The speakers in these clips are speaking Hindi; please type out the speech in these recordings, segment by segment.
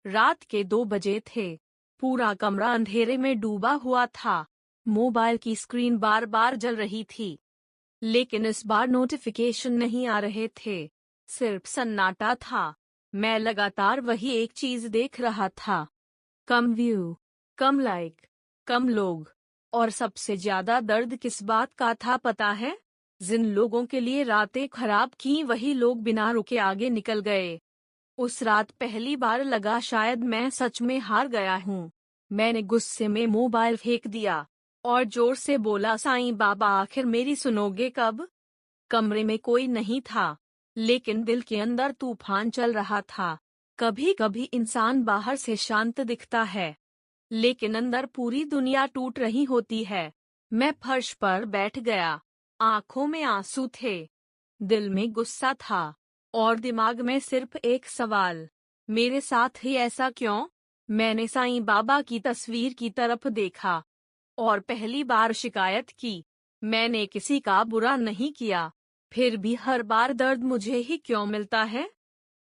रात के 2 बजे थे। पूरा कमरा अंधेरे में डूबा हुआ था। मोबाइल की स्क्रीन बार बार जल रही थी, लेकिन इस बार नोटिफिकेशन नहीं आ रहे थे। सिर्फ सन्नाटा था। मैं लगातार वही एक चीज देख रहा था। कम व्यू, कम लाइक, कम लोग। और सबसे ज्यादा दर्द किस बात का था पता है? जिन लोगों के लिए रातें खराब की वही लोग बिना रुके आगे निकल गए। उस रात पहली बार लगा शायद मैं सच में हार गया हूँ। मैंने गुस्से में मोबाइल फेंक दिया और जोर से बोला, साईं बाबा आखिर मेरी सुनोगे कब? कमरे में कोई नहीं था, लेकिन दिल के अंदर तूफान चल रहा था। कभी कभी इंसान बाहर से शांत दिखता है, लेकिन अंदर पूरी दुनिया टूट रही होती है। मैं फर्श पर बैठ गया। आंखों में आंसू थे, दिल में गुस्सा था, और दिमाग में सिर्फ एक सवाल, मेरे साथ ही ऐसा क्यों? मैंने साईं बाबा की तस्वीर की तरफ देखा और पहली बार शिकायत की। मैंने किसी का बुरा नहीं किया, फिर भी हर बार दर्द मुझे ही क्यों मिलता है?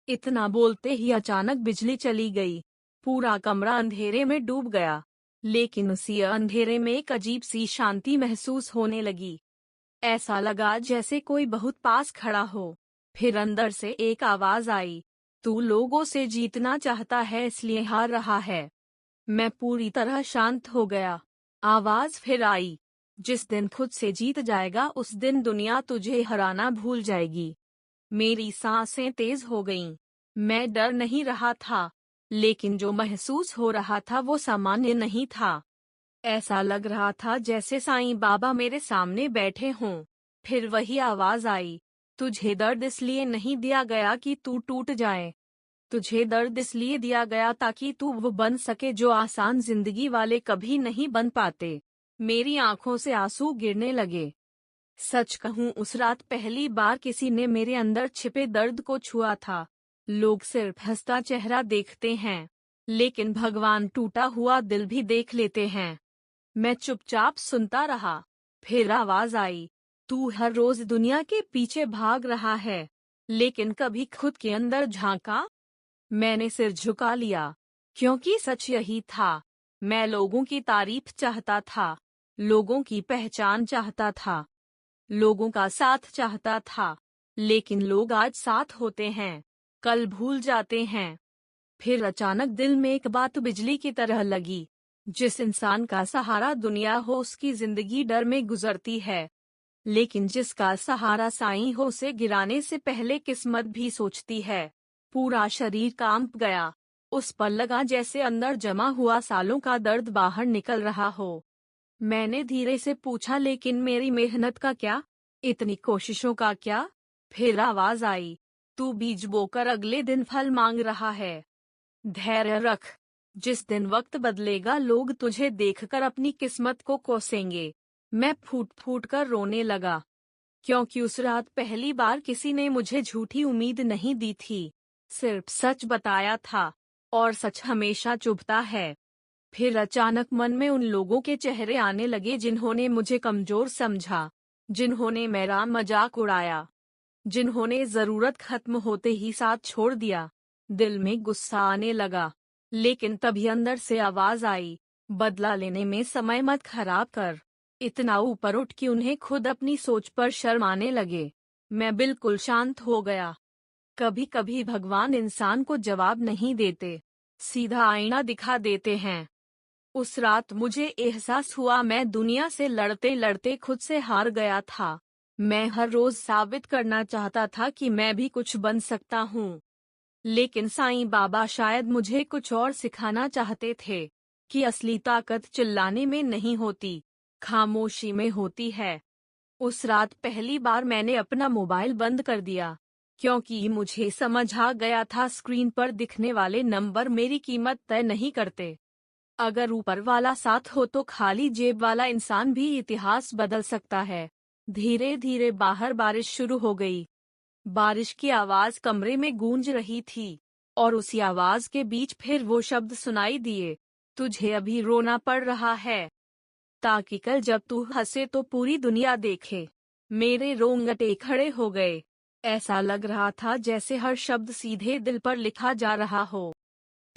इतना बोलते ही अचानक बिजली चली गई। पूरा कमरा अंधेरे में डूब गया, लेकिन उसी अंधेरे में एक अजीब सी शांति महसूस होने लगी। ऐसा लगा जैसे कोई बहुत पास खड़ा हो। फिर अंदर से एक आवाज आई, तू लोगों से जीतना चाहता है इसलिए हार रहा है। मैं पूरी तरह शांत हो गया। आवाज फिर आई, जिस दिन खुद से जीत जाएगा उस दिन दुनिया तुझे हराना भूल जाएगी। मेरी सांसें तेज हो गईं। मैं डर नहीं रहा था, लेकिन जो महसूस हो रहा था वो सामान्य नहीं था। ऐसा लग रहा था जैसे साईं बाबा मेरे सामने बैठे हों। फिर वही आवाज आई, तुझे दर्द इसलिए नहीं दिया गया कि तू टूट जाए। तुझे दर्द इसलिए दिया गया ताकि तू वो बन सके जो आसान जिंदगी वाले कभी नहीं बन पाते। मेरी आंखों से आंसू गिरने लगे। सच कहूं, उस रात पहली बार किसी ने मेरे अंदर छिपे दर्द को छुआ था। लोग सिर्फ हंसता चेहरा देखते हैं, लेकिन भगवान टूटा हुआ दिल भी देख लेते हैं। मैं चुपचाप सुनता रहा। फिर आवाज आई, तू हर रोज दुनिया के पीछे भाग रहा है, लेकिन कभी खुद के अंदर झांका? मैंने सिर झुका लिया, क्योंकि सच यही था। मैं लोगों की तारीफ चाहता था, लोगों की पहचान चाहता था, लोगों का साथ चाहता था। लेकिन लोग आज साथ होते हैं, कल भूल जाते हैं। फिर अचानक दिल में एक बात बिजली की तरह लगी, जिस इंसान का सहारा दुनिया हो उसकी जिंदगी डर में गुजरती है, लेकिन जिसका सहारा साईं हो उसे गिराने से पहले किस्मत भी सोचती है। पूरा शरीर कांप गया। उस पर लगा जैसे अंदर जमा हुआ सालों का दर्द बाहर निकल रहा हो। मैंने धीरे से पूछा, लेकिन मेरी मेहनत का क्या? इतनी कोशिशों का क्या? फिर आवाज आई, तू बीज बोकर अगले दिन फल मांग रहा है। धैर्य रख, जिस दिन वक्त बदलेगा लोग तुझे देखकर अपनी किस्मत को कोसेंगे। मैं फूट फूट कर रोने लगा, क्योंकि उस रात पहली बार किसी ने मुझे झूठी उम्मीद नहीं दी थी, सिर्फ सच बताया था, और सच हमेशा चुभता है। फिर अचानक मन में उन लोगों के चेहरे आने लगे जिन्होंने मुझे कमजोर समझा, जिन्होंने मेरा मजाक उड़ाया, जिन्होंने जरूरत खत्म होते ही साथ छोड़ दिया। दिल में गुस्सा आने लगा, लेकिन तभी अंदर से आवाज आई, बदला लेने में समय मत खराब कर। इतना ऊपर उठ कि उन्हें खुद अपनी सोच पर शर्म आने लगे। मैं बिल्कुल शांत हो गया। कभी कभी भगवान इंसान को जवाब नहीं देते, सीधा आईना दिखा देते हैं। उस रात मुझे एहसास हुआ मैं दुनिया से लड़ते लड़ते खुद से हार गया था। मैं हर रोज साबित करना चाहता था कि मैं भी कुछ बन सकता हूँ, लेकिन साईं बाबा शायद मुझे कुछ और सिखाना चाहते थे, कि असली ताकत चिल्लाने में नहीं होती, खामोशी में होती है। उस रात पहली बार मैंने अपना मोबाइल बंद कर दिया, क्योंकि मुझे समझ आ गया था स्क्रीन पर दिखने वाले नंबर मेरी कीमत तय नहीं करते। अगर ऊपर वाला साथ हो तो खाली जेब वाला इंसान भी इतिहास बदल सकता है। धीरे धीरे बाहर बारिश शुरू हो गई। बारिश की आवाज कमरे में गूंज रही थी, और उसी आवाज के बीच फिर वो शब्द सुनाई दिए, तुझे अभी रोना पड़ रहा है, ताकि कल जब तू हंसे तो पूरी दुनिया देखे। मेरे रोंगटे खड़े हो गए। ऐसा लग रहा था जैसे हर शब्द सीधे दिल पर लिखा जा रहा हो।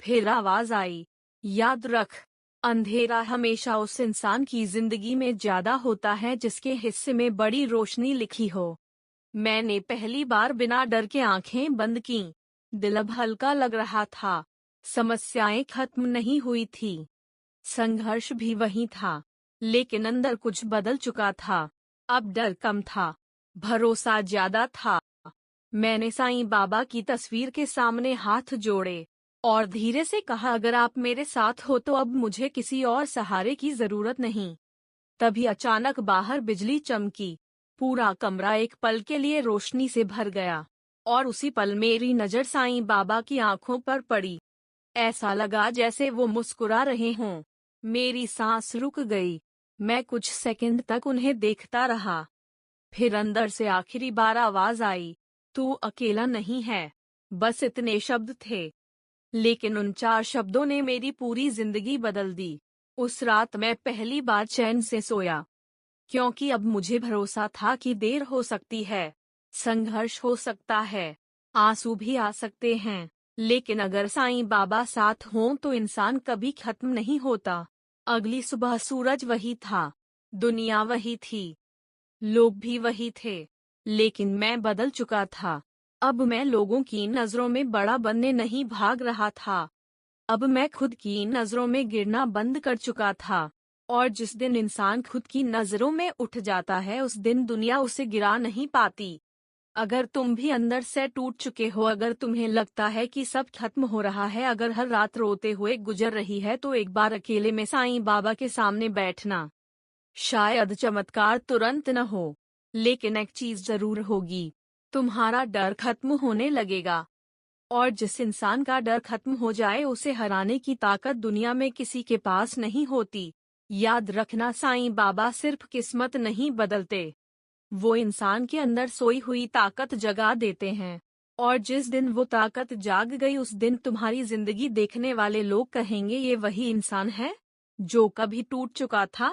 फिर आवाज आई, याद रख, अंधेरा हमेशा उस इंसान की जिंदगी में ज्यादा होता है जिसके हिस्से में बड़ी रोशनी लिखी हो। मैंने पहली बार बिना डर के आंखें बंद कीं। दिल अब हल्का लग रहा था। समस्याएं खत्म नहीं हुई थी, संघर्ष भी वही था, लेकिन अंदर कुछ बदल चुका था। अब डर कम था, भरोसा ज्यादा था। मैंने साईं बाबा की तस्वीर के सामने हाथ जोड़े और धीरे से कहा, अगर आप मेरे साथ हो तो अब मुझे किसी और सहारे की जरूरत नहीं। तभी अचानक बाहर बिजली चमकी। पूरा कमरा एक पल के लिए रोशनी से भर गया और उसी पल मेरी नजर साईं बाबा की आंखों पर पड़ी। ऐसा लगा जैसे वो मुस्कुरा रहे हों। मेरी सांस रुक गई। मैं कुछ सेकंड तक उन्हें देखता रहा। फिर अंदर से आखिरी बार आवाज आई, तू अकेला नहीं है। बस इतने शब्द थे, लेकिन उन 4 शब्दों ने मेरी पूरी जिंदगी बदल दी। उस रात मैं पहली बार चैन से सोया, क्योंकि अब मुझे भरोसा था कि देर हो सकती है, संघर्ष हो सकता है, आंसू भी आ सकते हैं, लेकिन अगर साईं बाबा साथ हों तो इंसान कभी खत्म नहीं होता। अगली सुबह सूरज वही था, दुनिया वही थी, लोग भी वही थे, लेकिन मैं बदल चुका था। अब मैं लोगों की नजरों में बड़ा बनने नहीं भाग रहा था। अब मैं खुद की नजरों में गिरना बंद कर चुका था। और जिस दिन इंसान खुद की नजरों में उठ जाता है उस दिन दुनिया उसे गिरा नहीं पाती। अगर तुम भी अंदर से टूट चुके हो, अगर तुम्हें लगता है कि सब खत्म हो रहा है, अगर हर रात रोते हुए गुजर रही है, तो एक बार अकेले में साईं बाबा के सामने बैठना। शायद चमत्कार तुरंत न हो, लेकिन एक चीज जरूर होगी, तुम्हारा डर खत्म होने लगेगा। और जिस इंसान का डर खत्म हो जाए उसे हराने की ताकत दुनिया में किसी के पास नहीं होती। याद रखना, साईं बाबा सिर्फ किस्मत नहीं बदलते, वो इंसान के अंदर सोई हुई ताकत जगा देते हैं। और जिस दिन वो ताकत जाग गई उस दिन तुम्हारी जिंदगी देखने वाले लोग कहेंगे, ये वही इंसान है जो कभी टूट चुका था।